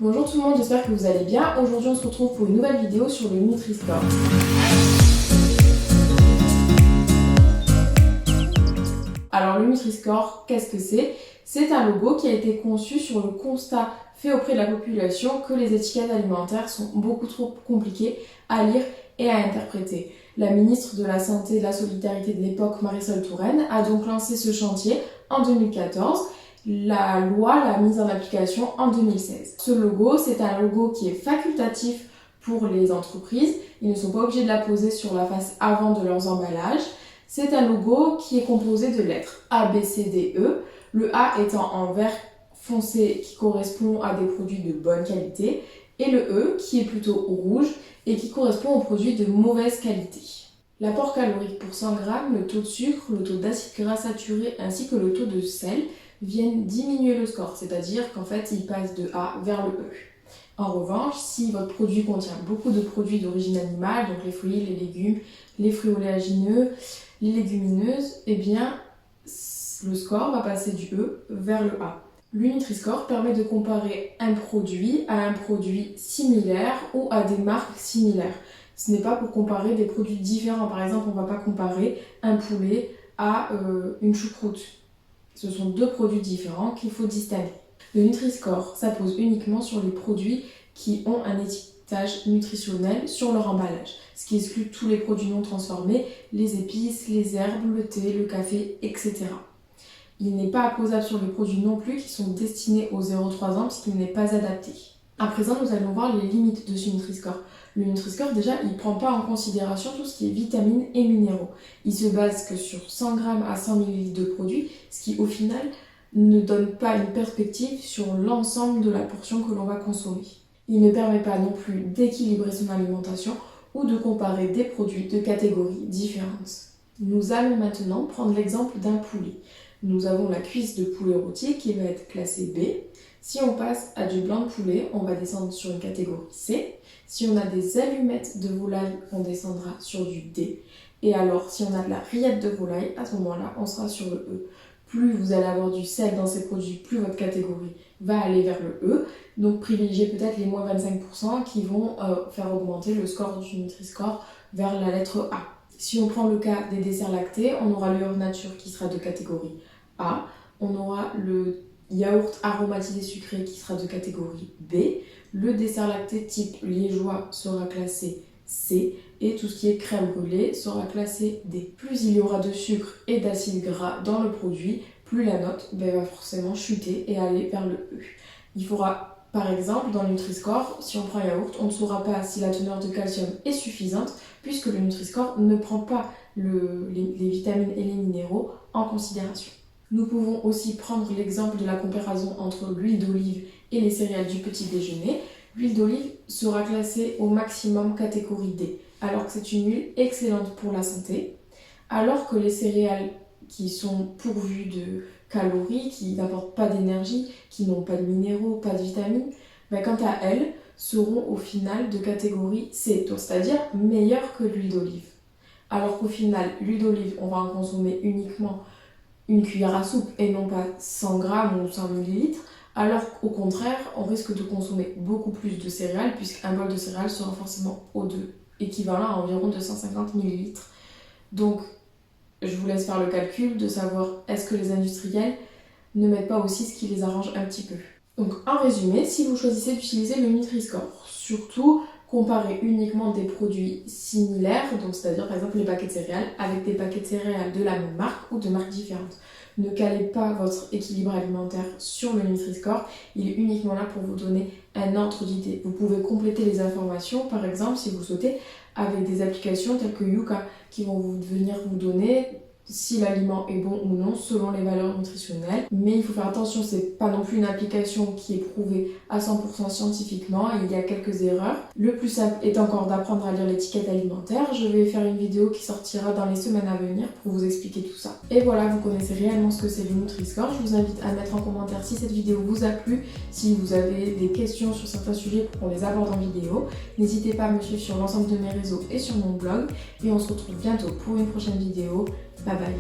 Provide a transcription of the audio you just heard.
Bonjour tout le monde, j'espère que vous allez bien. Aujourd'hui on se retrouve pour une nouvelle vidéo sur le Nutri-Score. Alors le Nutri-Score, qu'est-ce que c'est? C'est un logo qui a été conçu sur le constat fait auprès de la population que les étiquettes alimentaires sont beaucoup trop compliquées à lire et à interpréter. La ministre de la Santé et de la Solidarité de l'époque, Marisol Touraine, a donc lancé ce chantier en 2014. La loi l'a mise en application en 2016. Ce logo, c'est un logo qui est facultatif pour les entreprises. Ils ne sont pas obligés de la poser sur la face avant de leurs emballages. C'est un logo qui est composé de lettres A, B, C, D, E. Le A étant en vert foncé qui correspond à des produits de bonne qualité et le E qui est plutôt rouge et qui correspond aux produits de mauvaise qualité. L'apport calorique pour 100 g, le taux de sucre, le taux d'acide gras saturé ainsi que le taux de sel viennent diminuer le score, c'est-à-dire qu'en fait il passe de A vers le E. En revanche, si votre produit contient beaucoup de produits d'origine animale, donc les fruits, les légumes, les fruits oléagineux, les légumineuses, eh bien le score va passer du E vers le A. Le Nutri-Score permet de comparer un produit à un produit similaire ou à des marques similaires. Ce n'est pas pour comparer des produits différents. Par exemple, on ne va pas comparer un poulet à une choucroute. Ce sont deux produits différents qu'il faut distinguer. Le Nutri-Score s'impose uniquement sur les produits qui ont un étiquetage nutritionnel sur leur emballage, ce qui exclut tous les produits non transformés, les épices, les herbes, le thé, le café, etc. Il n'est pas apposable sur les produits non plus qui sont destinés aux 0-3 ans puisqu'il n'est pas adapté. À présent, nous allons voir les limites de ce Nutri-Score. Le Nutri-Score, déjà, il ne prend pas en considération tout ce qui est vitamines et minéraux. Il se base que sur 100 g à 100 ml de produits, ce qui, au final, ne donne pas une perspective sur l'ensemble de la portion que l'on va consommer. Il ne permet pas non plus d'équilibrer son alimentation ou de comparer des produits de catégories différentes. Nous allons maintenant prendre l'exemple d'un poulet. Nous avons la cuisse de poulet rôti qui va être classée B. Si on passe à du blanc de poulet, on va descendre sur une catégorie C. Si on a des allumettes de volaille, on descendra sur du D. Et alors, si on a de la rillette de volaille, à ce moment-là, on sera sur le E. Plus vous allez avoir du sel dans ces produits, plus votre catégorie va aller vers le E. Donc, privilégiez peut-être les moins 25% qui vont faire augmenter le score du Nutri-Score vers la lettre A. Si on prend le cas des desserts lactés, on aura le yaourt nature qui sera de catégorie A. On aura le yaourt aromatisé sucré qui sera de catégorie B. Le dessert lacté type liégeois sera classé C. Et tout ce qui est crème brûlée sera classé D. Plus il y aura de sucre et d'acide gras dans le produit, plus la note va forcément chuter et aller vers le E. Il faudra, par exemple, dans le Nutri-Score, si on prend un yaourt, on ne saura pas si la teneur de calcium est suffisante puisque le Nutri-Score ne prend pas les vitamines et les minéraux en considération. Nous pouvons aussi prendre l'exemple de la comparaison entre l'huile d'olive et les céréales du petit déjeuner. L'huile d'olive sera classée au maximum catégorie D, alors que c'est une huile excellente pour la santé, alors que les céréales qui sont pourvues de calories, qui n'apportent pas d'énergie, qui n'ont pas de minéraux, pas de vitamines, quant à elles, seront au final de catégorie C, c'est-à-dire meilleures que l'huile d'olive. Alors qu'au final, l'huile d'olive, on va en consommer uniquement une cuillère à soupe et non pas 100 g ou 100 ml, alors qu'au contraire, on risque de consommer beaucoup plus de céréales puisqu'un bol de céréales sera forcément équivalent à environ 250 ml. Donc, je vous laisse faire le calcul de savoir est-ce que les industriels ne mettent pas aussi ce qui les arrange un petit peu. Donc, en résumé, si vous choisissez d'utiliser le Nutri-Score, surtout comparez uniquement des produits similaires, donc c'est-à-dire par exemple les paquets de céréales avec des paquets de céréales de la même marque ou de marques différentes. Ne calez pas votre équilibre alimentaire sur le Nutri-Score, il est uniquement là pour vous donner un ordre d'idée. Vous pouvez compléter les informations, par exemple si vous le souhaitez, avec des applications telles que Yuka qui vont venir vous donner si l'aliment est bon ou non selon les valeurs nutritionnelles. Mais il faut faire attention, c'est pas non plus une application qui est prouvée à 100% scientifiquement et il y a quelques erreurs. Le plus simple est encore d'apprendre à lire l'étiquette alimentaire. Je vais faire une vidéo qui sortira dans les semaines à venir pour vous expliquer tout ça. Et voilà, vous connaissez réellement ce que c'est le Nutri-Score. Je vous invite à mettre en commentaire si cette vidéo vous a plu, si vous avez des questions sur certains sujets pour qu'on les aborde en vidéo. N'hésitez pas à me suivre sur l'ensemble de mes réseaux et sur mon blog. Et on se retrouve bientôt pour une prochaine vidéo. Bye bye.